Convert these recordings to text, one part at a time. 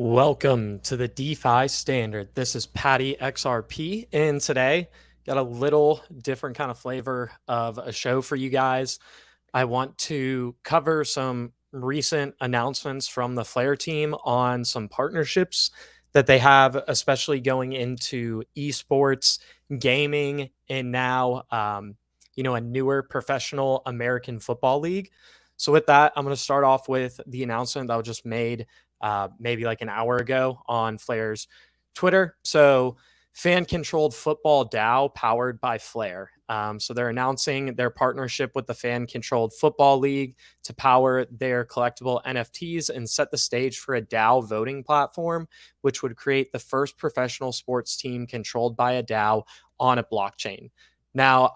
Welcome to the DeFi Standard. This is Patty XRP, and today got a little different kind of flavor of a show for you guys. I want to cover some recent announcements from the Flare team on some partnerships that they have, especially going into eSports, gaming, and now, a newer professional American football league. So, with that, I'm going to start off with the announcement that was just made maybe like an hour ago on Flare's Twitter. So, fan controlled football DAO powered by Flare. So they're announcing their partnership with the Fan Controlled Football League to power their collectible NFTs and set the stage for a DAO voting platform, which would create the first professional sports team controlled by a DAO on a blockchain. Now,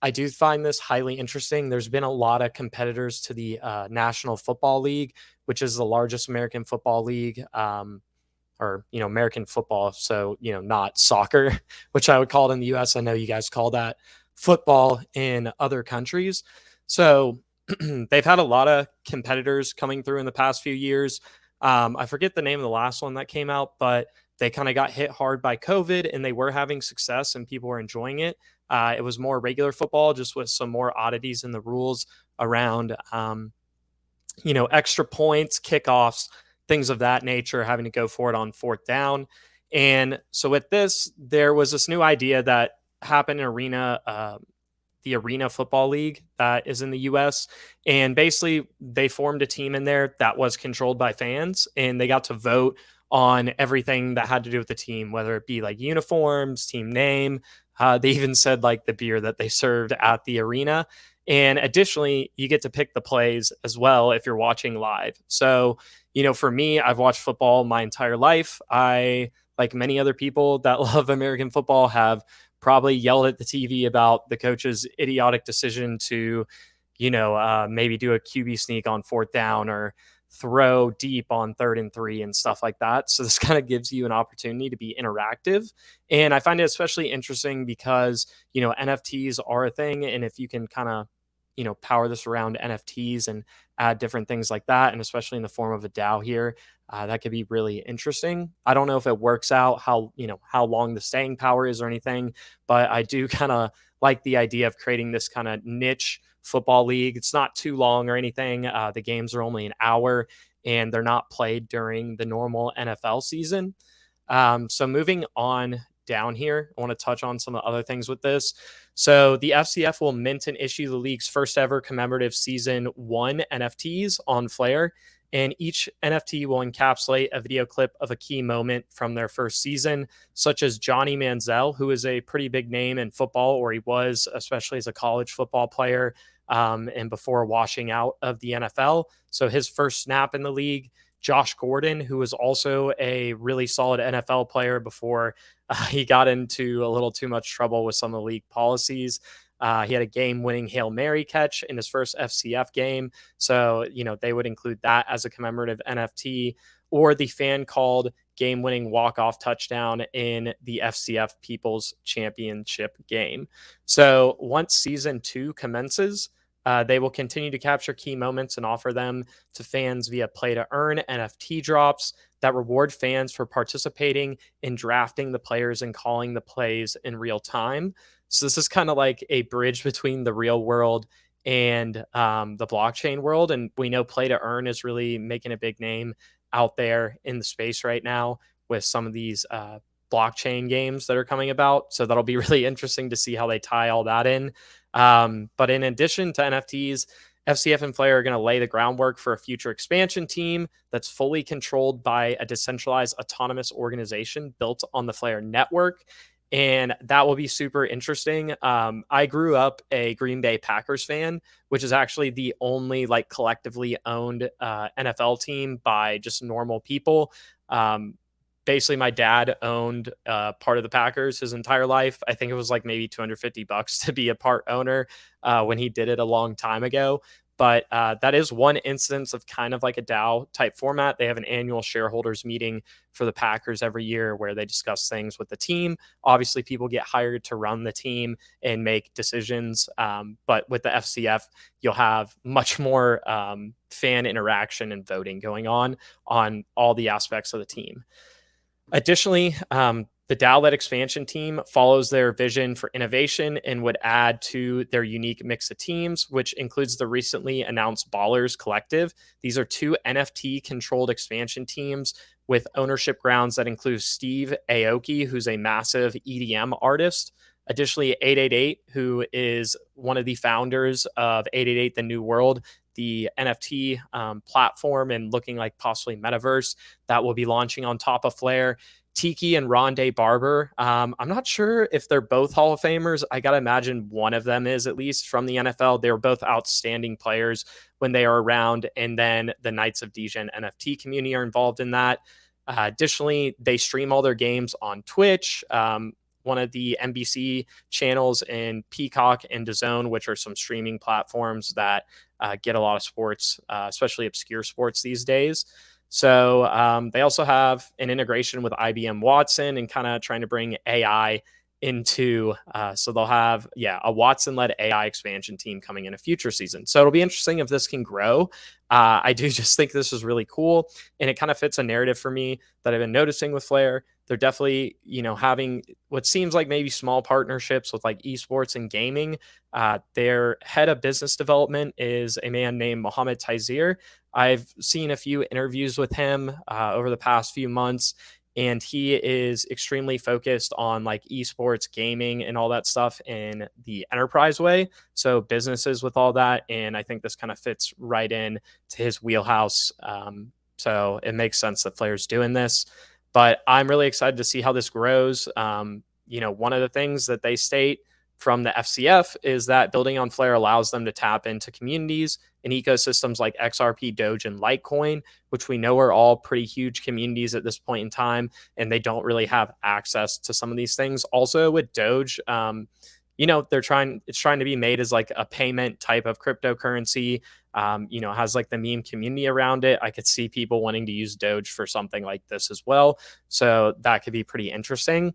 I do find this highly interesting. There's been a lot of competitors to the National Football League, which is the largest American football league, or American football. So not soccer, which I would call it in the U.S. I know you guys call that football in other countries. So they've had a lot of competitors coming through in the past few years. I forget the name of the last one that came out, but they kind of got hit hard by COVID and they were having success and people were enjoying it. It was more regular football, just with some more oddities in the rules around, extra points, kickoffs, things of that nature, having to go for it on fourth down. And so with this, there was this new idea that happened in the Arena Football League that is in the US. And basically, they formed a team in there that was controlled by fans, and they got to vote on everything that had to do with the team, whether it be like uniforms, team name. They even said like the beer that they served at the arena. And additionally, you get to pick the plays as well if you're watching live. So, for me, I've watched football my entire life. I, like many other people that love American football, have probably yelled at the TV about the coach's idiotic decision to, maybe do a QB sneak on fourth down or throw deep on 3rd and 3 and stuff like that. So this kind of gives you an opportunity to be interactive. And I find it especially interesting because, NFTs are a thing. And if you can kind of, power this around NFTs and add different things like that, and especially in the form of a DAO here, that could be really interesting. I don't know if it works out how long the staying power is or anything, but I do kind of like the idea of creating this kind of niche football league. It's not too long or anything. The games are only an hour and they're not played during the normal NFL season. So moving on down here, I want to touch on some of the other things with this. So the FCF will mint and issue the league's first ever commemorative season 1 NFTs on Flare, and each NFT will encapsulate a video clip of a key moment from their first season, such as Johnny Manziel, who is a pretty big name in football, or he was, especially as a college football player, and before washing out of the NFL. So his first snap in the league. Josh Gordon, who was also a really solid NFL player before he got into a little too much trouble with some of the league policies. He had a game-winning Hail Mary catch in his first FCF game. So, they would include that as a commemorative NFT, or the fan-called game-winning walk-off touchdown in the FCF People's Championship game. So once Season 2 commences, they will continue to capture key moments and offer them to fans via play-to-earn NFT drops that reward fans for participating in drafting the players and calling the plays in real time. So this is kind of like a bridge between the real world and the blockchain world. And we know play-to-earn is really making a big name out there in the space right now with some of these blockchain games that are coming about. So that'll be really interesting to see how they tie all that in. But in addition to NFTs, FCF and Flare are going to lay the groundwork for a future expansion team that's fully controlled by a decentralized autonomous organization built on the Flare network. And that will be super interesting. I grew up a Green Bay Packers fan, which is actually the only like collectively owned NFL team by just normal people. Basically, my dad owned part of the Packers his entire life. I think it was like maybe $250 to be a part owner when he did it a long time ago. But that is one instance of kind of like a DAO type format. They have an annual shareholders meeting for the Packers every year where they discuss things with the team. Obviously, people get hired to run the team and make decisions. But with the FCF, you'll have much more fan interaction and voting going on all the aspects of the team. Additionally, the DAO-led expansion team follows their vision for innovation and would add to their unique mix of teams, which includes the recently announced Ballers Collective. These are two NFT-controlled expansion teams with ownership grounds that include Steve Aoki, who's a massive EDM artist. Additionally, 888, who is one of the founders of 888 The New World, the NFT platform and looking like possibly metaverse that will be launching on top of Flare. Tiki and Rondé Barber. I'm not sure if they're both Hall of Famers. I got to imagine one of them is, at least from the NFL. They were both outstanding players when they are around. And then the Knights of Degen NFT community are involved in that. Additionally, they stream all their games on Twitch. One of the NBC channels in Peacock and DAZN, which are some streaming platforms that get a lot of sports, especially obscure sports these days. So they also have an integration with IBM Watson and kind of trying to bring AI into, so they'll have, a Watson-led AI expansion team coming in a future season. So it'll be interesting if this can grow. I do just think this is really cool, and it kind of fits a narrative for me that I've been noticing with Flare. They're definitely, having what seems like maybe small partnerships with like esports and gaming. Their head of business development is a man named Mohammed Taizir. I've seen a few interviews with him over the past few months, and he is extremely focused on like esports, gaming, and all that stuff in the enterprise way. So businesses with all that, and I think this kind of fits right in to his wheelhouse. So it makes sense that Flair's doing this. But I'm really excited to see how this grows. One of the things that they state from the FCF is that building on Flare allows them to tap into communities and ecosystems like XRP, Doge, and Litecoin, which we know are all pretty huge communities at this point in time, and they don't really have access to some of these things. Also with Doge, it's trying to be made as like a payment type of cryptocurrency. Has like the meme community around it. I could see people wanting to use Doge for something like this as well. So that could be pretty interesting.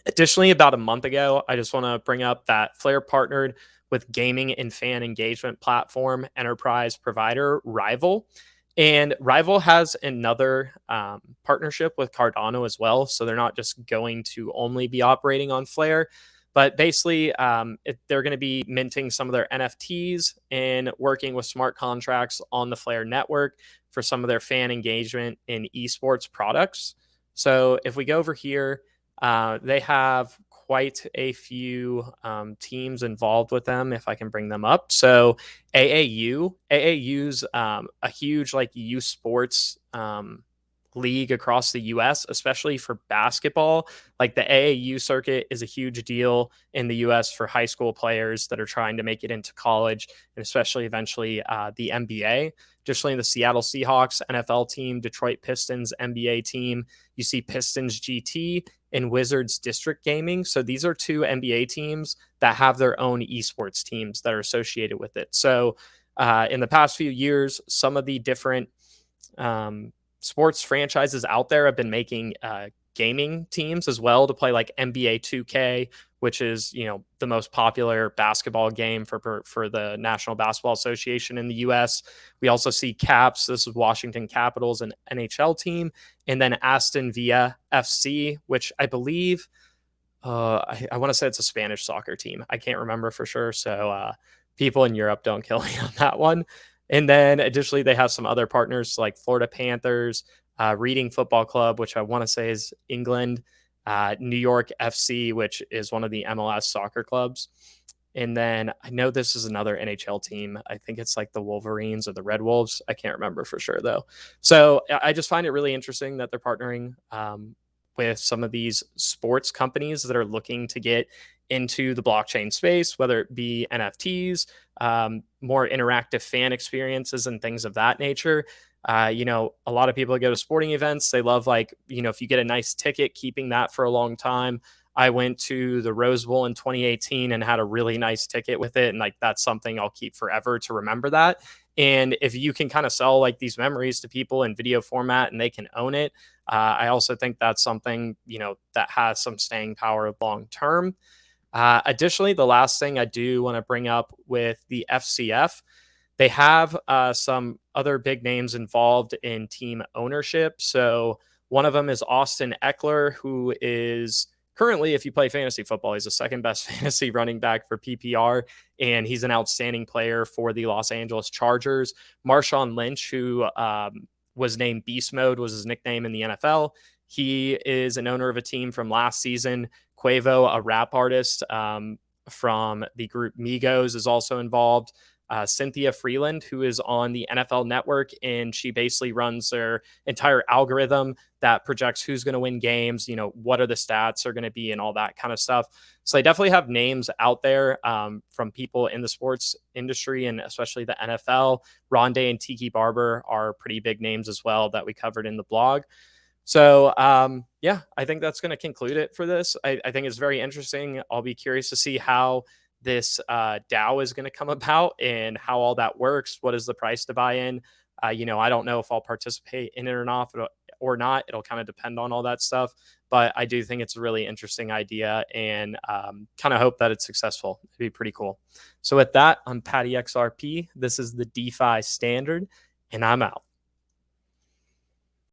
Additionally, about a month ago, I just want to bring up that Flare partnered with gaming and fan engagement platform enterprise provider Rival. And Rival has another partnership with Cardano as well. So they're not just going to only be operating on Flare, but basically they're going to be minting some of their NFTs and working with smart contracts on the Flare network for some of their fan engagement in esports products. So if we go over here, they have quite a few teams involved with them, if I can bring them up. So AAU's a huge like youth sports league across the US, especially for basketball. Like the AAU circuit is a huge deal in the US for high school players that are trying to make it into college, and especially eventually the NBA. Additionally, the Seattle Seahawks NFL team, Detroit Pistons NBA team, you see Pistons GT and Wizards District Gaming. So these are two NBA teams that have their own esports teams that are associated with it. So in the past few years, some of the different sports franchises out there have been making gaming teams as well to play like NBA 2K, which is, the most popular basketball game for the National Basketball Association in the US. We also see Caps, this is Washington Capitals, an NHL team, and then Aston Villa FC, which I believe, I want to say it's a Spanish soccer team. I can't remember for sure. So people in Europe, don't kill me on that one. And then additionally, they have some other partners like Florida Panthers, Reading Football Club, which I want to say is England, New York FC, which is one of the MLS soccer clubs. And then I know this is another NHL team. I think it's like the Wolverines or the Red Wolves. I can't remember for sure, though. So I just find it really interesting that they're partnering with some of these sports companies that are looking to get into the blockchain space, whether it be NFTs, more interactive fan experiences, and things of that nature. A lot of people go to sporting events. They love if you get a nice ticket, keeping that for a long time. I went to the Rose Bowl in 2018 and had a really nice ticket with it. And like, that's something I'll keep forever to remember that. And if you can kind of sell like these memories to people in video format and they can own it, I also think that's something, that has some staying power long term. Additionally, the last thing I do want to bring up with the FCF, they have some other big names involved in team ownership. So one of them is Austin Eckler, who is currently, if you play fantasy football, he's the second best fantasy running back for PPR, and he's an outstanding player for the Los Angeles Chargers. Marshawn Lynch, who was named Beast Mode, was his nickname in the NFL. He is an owner of a team from last season. Quavo, a rap artist from the group Migos, is also involved. Cynthia Freeland, who is on the NFL Network, and she basically runs their entire algorithm that projects who's going to win games, what are the stats are going to be and all that kind of stuff. So they definitely have names out there from people in the sports industry and especially the NFL. Rondé and Tiki Barber are pretty big names as well that we covered in the blog. So, yeah, I think that's going to conclude it for this. I think it's very interesting. I'll be curious to see how this DAO is going to come about and how all that works. What is the price to buy in? I don't know if I'll participate in it or not. It'll kind of depend on all that stuff. But I do think it's a really interesting idea and kind of hope that it's successful. It'd be pretty cool. So with that, I'm Patty XRP. This is the DeFi Standard, and I'm out.